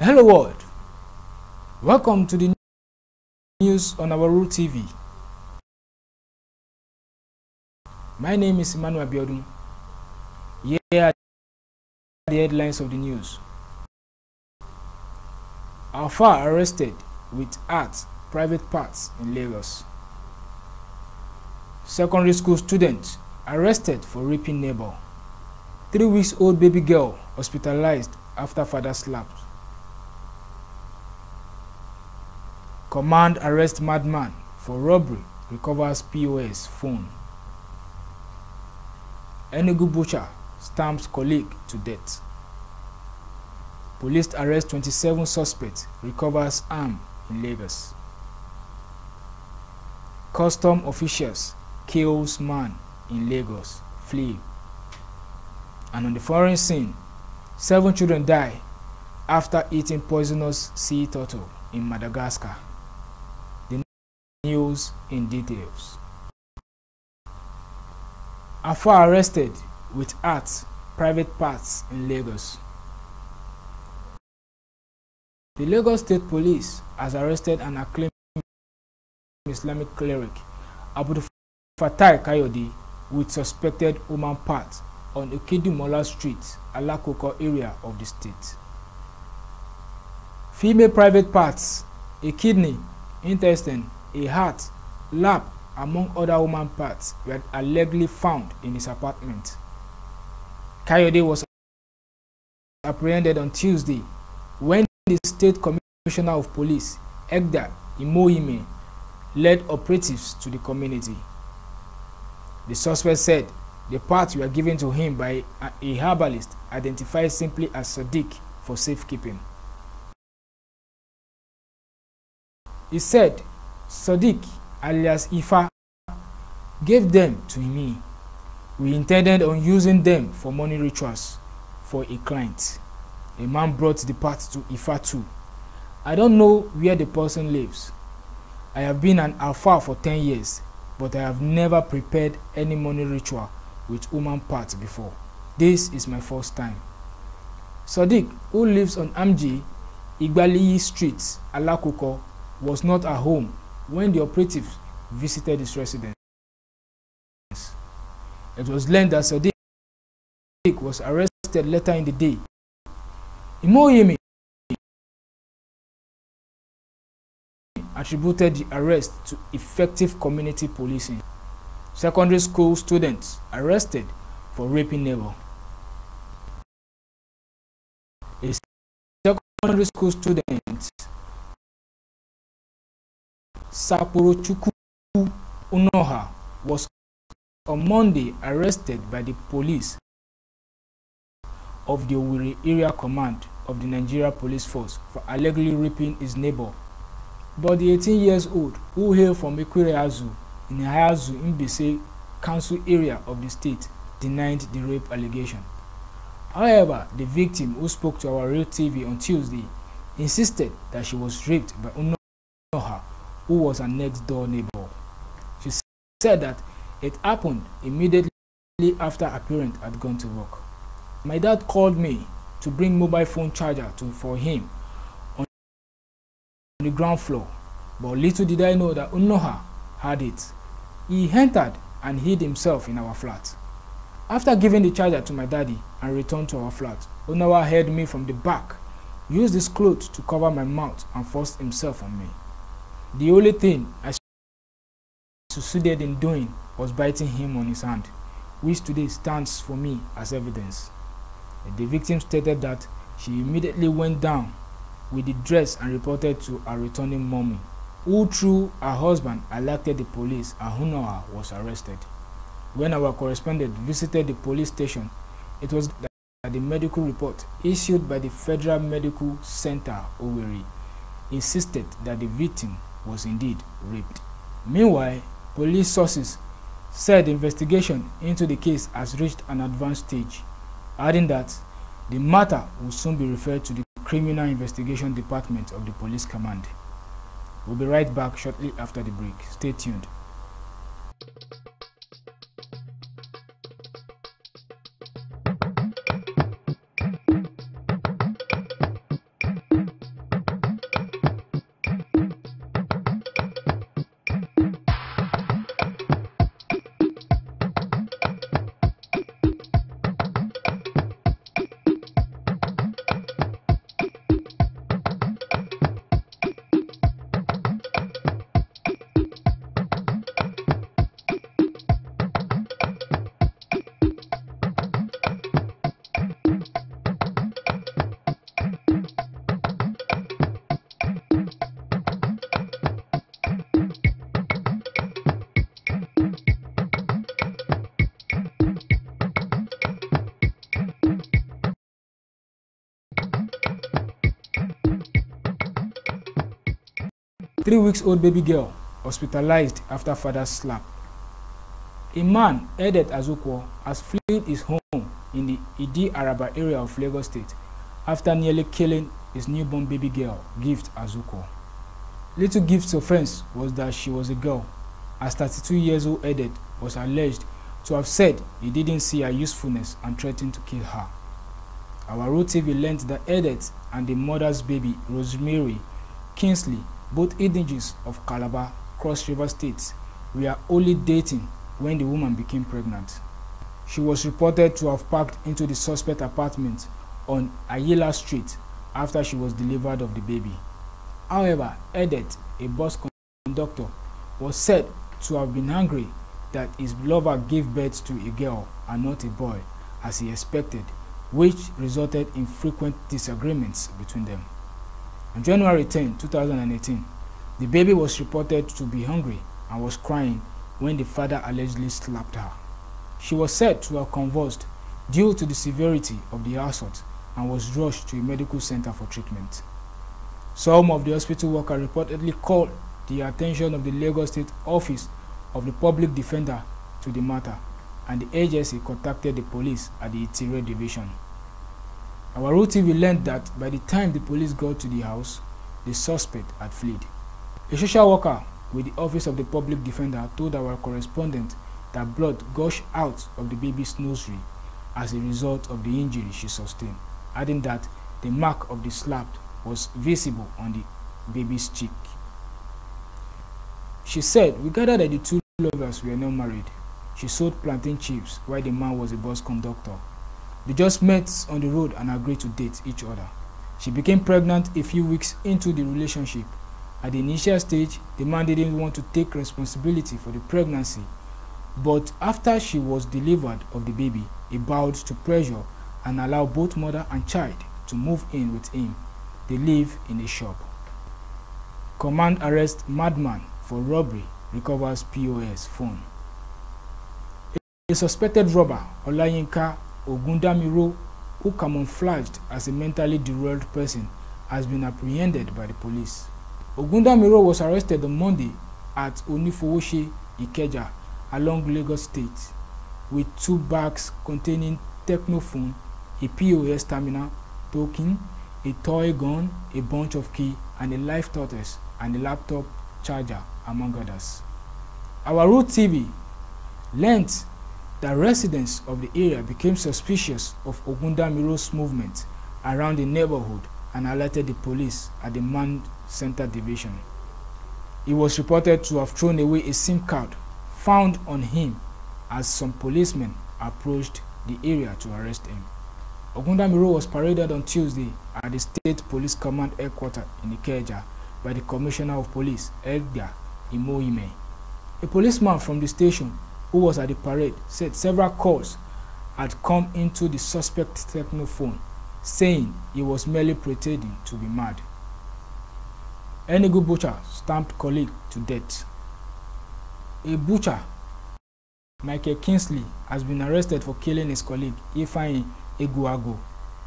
Hello world, welcome to the news on Ourroottv. My name is Emmanuel Abiodun. Here are the headlines of the news. Alpha arrested with art private parts in Lagos. Secondary school student arrested for raping neighbor. 3-week-old baby girl hospitalized after father slapped. Command arrest madman for robbery, recovers POS phone. Enugu butcher stamps colleague to death. Police arrest 27 suspects, recovers arm in Lagos. Custom officials kills man in Lagos, flee. And on the foreign scene, 7 children die after eating poisonous sea turtle in Madagascar. News in details. Alpha arrested with art private parts in Lagos. The Lagos State Police has arrested an acclaimed Islamic cleric, Abdul Fatai Kayode, with suspected human parts on Okedumola Street, Alakoko area of the state. Female private parts, a kidney, intestine, a heart, lap, among other human parts, were allegedly found in his apartment. Kayode was apprehended on Tuesday when the State Commissioner of Police, Egda Imohime, led operatives to the community. The suspect said the parts were given to him by a herbalist identified simply as Sadiq for safekeeping. He said Sadiq, alias Ifa, gave them to me. We intended on using them for money rituals for a client. A man brought the parts to Ifa too. I don't know where the person lives. I have been an alpha for 10 years, but I have never prepared any money ritual with human parts before. This is my first time. Sadiq, who lives on Amji, Igbaliyi Street, Alakoko, was not at home when the operatives visited his residence. It was learned that Sadiq was arrested later in the day. Imoyemi attributed the arrest to effective community policing. Secondary school students arrested for raping neighbor. A secondary school student, Saporochukwu Unoha, was on Monday arrested by the police of the Ourroottv area command of the Nigeria Police Force for allegedly raping his neighbor. But the 18-year-old, who hailed from Ekwereazu in Ayazu Mbese Council area of the state, denied the rape allegation. However, the victim, who spoke to Ourroottv on Tuesday, insisted that she was raped by Unoha, who was a next-door neighbor. She said that it happened immediately after her parent had gone to work. My dad called me to bring mobile phone charger for him on the ground floor, but little did I know that Unoha had it. He entered and hid himself in our flat. After giving the charger to my daddy and returned to our flat, Unoha held me from the back, used his clothes to cover my mouth, and forced himself on me. The only thing I succeeded in doing was biting him on his hand, which today stands for me as evidence. The victim stated that she immediately went down with the dress and reported to her returning mommy, who through her husband alerted the police, and Unoha was arrested. When our correspondent visited the police station, it was that the medical report issued by the Federal Medical Center Owerri insisted that the victim was indeed raped. Meanwhile, police sources said the investigation into the case has reached an advanced stage, adding that the matter will soon be referred to the Criminal Investigation Department of the Police Command. We'll be right back shortly after the break. Stay tuned. 3-week-old baby girl hospitalized after father's slap. A man, Edet Azukwo, has fled his home in the Idi Araba area of Lagos State after nearly killing his newborn baby girl, Gift Azukwo. Little Gift's offense was that she was a girl, as 32-years-old Edet was alleged to have said he didn't see her usefulness and threatened to kill her. Ourroottv learned that Edet and the mother's baby, Rosemary Kingsley, both indigenous of Calabar, Cross River States, were only dating when the woman became pregnant. She was reported to have packed into the suspect apartment on Ayala Street after she was delivered of the baby. However, Edet, a bus conductor, was said to have been angry that his lover gave birth to a girl and not a boy, as he expected, which resulted in frequent disagreements between them. On January 10, 2018, the baby was reported to be hungry and was crying when the father allegedly slapped her. She was said to have convulsed due to the severity of the assault and was rushed to a medical center for treatment. Some of the hospital workers reportedly called the attention of the Lagos State Office of the Public Defender to the matter, and the agency contacted the police at the Interior Division. Ourroottv learned that by the time the police got to the house, the suspect had fled. A social worker with the Office of the Public Defender told our correspondent that blood gushed out of the baby's nursery as a result of the injury she sustained, adding that the mark of the slap was visible on the baby's cheek. She said, "We gathered that the two lovers were not married. She sold plantain chips while the man was a bus conductor. They just met on the road and agreed to date each other. She became pregnant a few weeks into the relationship. At the initial stage, the man didn't want to take responsibility for the pregnancy, but after she was delivered of the baby, he bowed to pressure and allowed both mother and child to move in with him. They live in a shop." Command arrests madman for robbery, recovers POS phone. A suspected robber, Olayinka Ogundamiro, who camouflaged as a mentally derailed person, has been apprehended by the police. Ogundamiro was arrested on Monday at Onifowoshe, Ikeja, along Lagos State, with 2 bags containing Technophone, a POS terminal, token, a toy gun, a bunch of keys, and a live tortoise, and a laptop charger, among others. Ourroottv learned that residents of the area became suspicious of Ogundamiro's movement around the neighborhood and alerted the police at the Man Center Division. He was reported to have thrown away a SIM card found on him as some policemen approached the area to arrest him. Ogundamiro was paraded on Tuesday at the State Police Command headquarters in Ikeja by the Commissioner of Police, Edgar Imoime. A policeman from the station who was at the parade said several calls had come into the suspect's technophone, saying he was merely pretending to be mad. Enugu butcher stamped colleague to death. A butcher, Michael Kingsley, has been arrested for killing his colleague Ifeanyi Eguago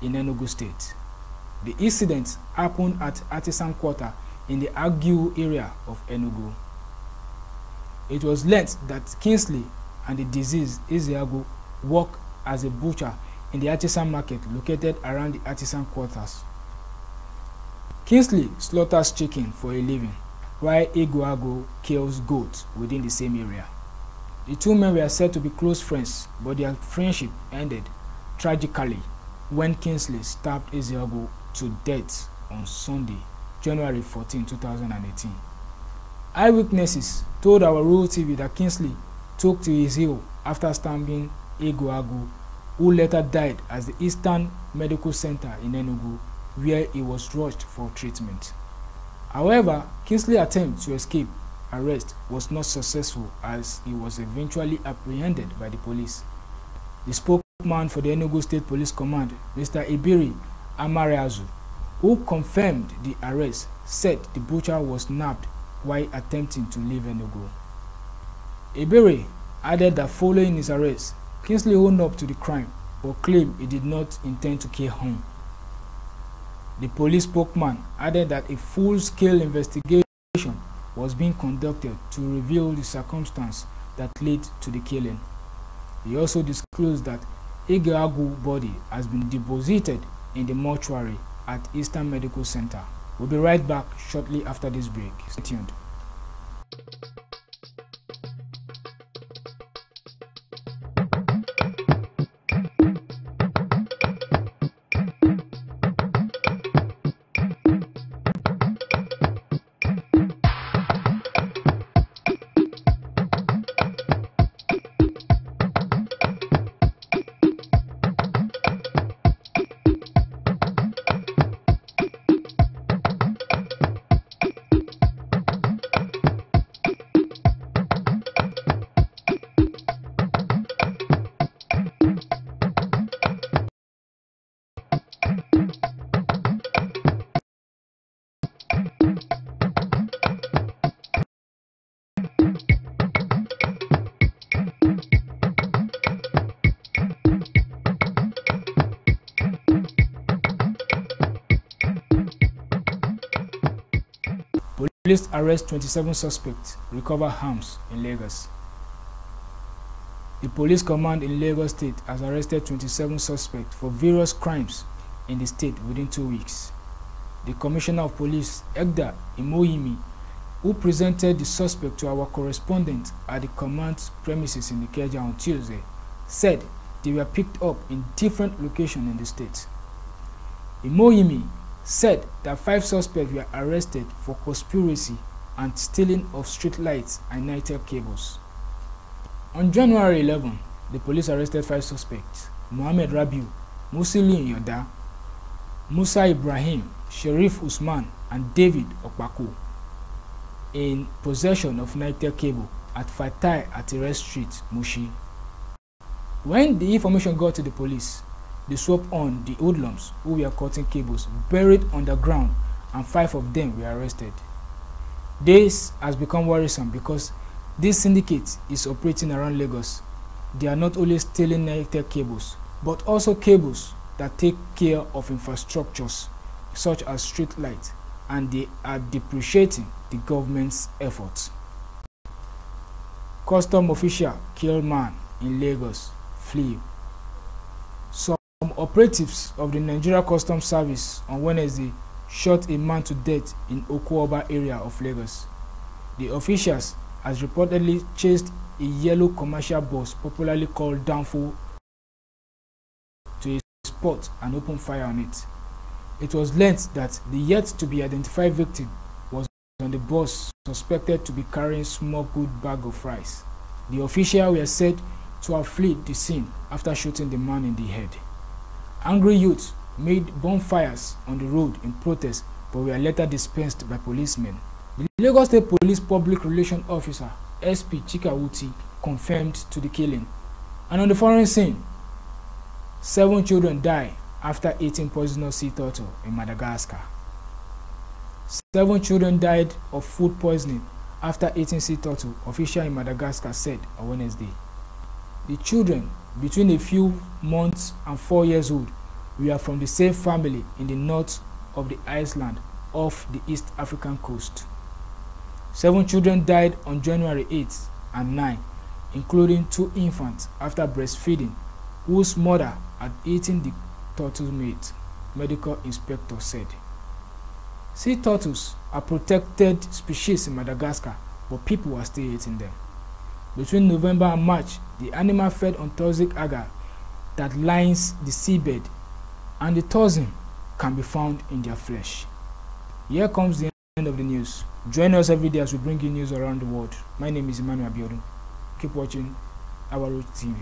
in Enugu State. The incident happened at Artisan Quarter in the Agiu area of Enugu. It was learnt that Kingsley and the deceased Ezeago work as a butcher in the Artisan Market located around the Artisan Quarters. Kingsley slaughters chicken for a living, while Eguago kills goats within the same area. The two men were said to be close friends, but their friendship ended tragically when Kingsley stabbed Ezeago to death on Sunday, January 14, 2018. Eyewitnesses told Ourroottv that Kingsley took to his heel after stabbing Eguago, who later died at the Eastern Medical Center in Enugu, where he was rushed for treatment. However, Kingsley's attempt to escape arrest was not successful as he was eventually apprehended by the police. The spokesman for the Enugu State Police Command, Mr. Ibiri Amareazu, who confirmed the arrest, said the butcher was nabbed while attempting to leave Enugu. Ibiri added that following his arrest, Kingsley owned up to the crime but claimed he did not intend to kill him. The police spokesman added that a full-scale investigation was being conducted to reveal the circumstance that led to the killing. He also disclosed that Egeagu's body has been deposited in the mortuary at Eastern Medical Center. We'll be right back shortly after this break. Stay tuned. Police arrest 27 suspects, recover arms in Lagos. The police command in Lagos State has arrested 27 suspects for various crimes in the state within 2 weeks. The Commissioner of Police, Edgar Imoyimi, who presented the suspect to our correspondent at the command's premises in Ikeja on Tuesday, said they were picked up in different locations in the state. Imoyimi said that 5 suspects were arrested for conspiracy and stealing of street lights and night cables. On January 11, the police arrested 5 suspects: Mohammed Rabiu, Musili Yoda, Musa Ibrahim, Sharif Usman, and David Okpako in possession of night cable at Fatai Atire Street, Mushi. When the information got to the police, they swooped on the hoodlums who were cutting cables buried underground, and 5 of them were arrested. This has become worrisome because this syndicate is operating around Lagos. They are not only stealing night cables, but also cables that take care of infrastructures such as street lights, and they are depreciating the government's efforts. Custom official kill man in Lagos, flee. Some operatives of the Nigeria Customs Service on Wednesday shot a man to death in Okoba area of Lagos. The officials has reportedly chased a yellow commercial bus, popularly called Danfo, to a spot and opened fire on it. It was learnt that the yet-to-be-identified victim was on the bus, suspected to be carrying smuggled bag of rice. The officials were said to have fled the scene after shooting the man in the head. Angry youths made bonfires on the road in protest, but were later dispensed by policemen. The Lagos State Police Public Relations Officer, SP Chikawuti, confirmed to the killing. And on the foreign scene, 7 children died after eating poisonous sea turtle in Madagascar. 7 children died of food poisoning after eating sea turtle, officials in Madagascar said on Wednesday. The children, between a few months and 4 years old, were from the same family in the north of the island off the East African coast. 7 children died on January 8 and 9, including 2 infants after breastfeeding, whose mother had eaten the turtle meat, medical inspector said. Sea turtles are protected species in Madagascar, but people are still eating them. Between November and March, the animal fed on toxic algae that lines the seabed, and the toxin can be found in their flesh. Here comes the end of the news. Join us every day as we bring you news around the world. My name is Emmanuel Abiodun. Keep watching Ourroottv.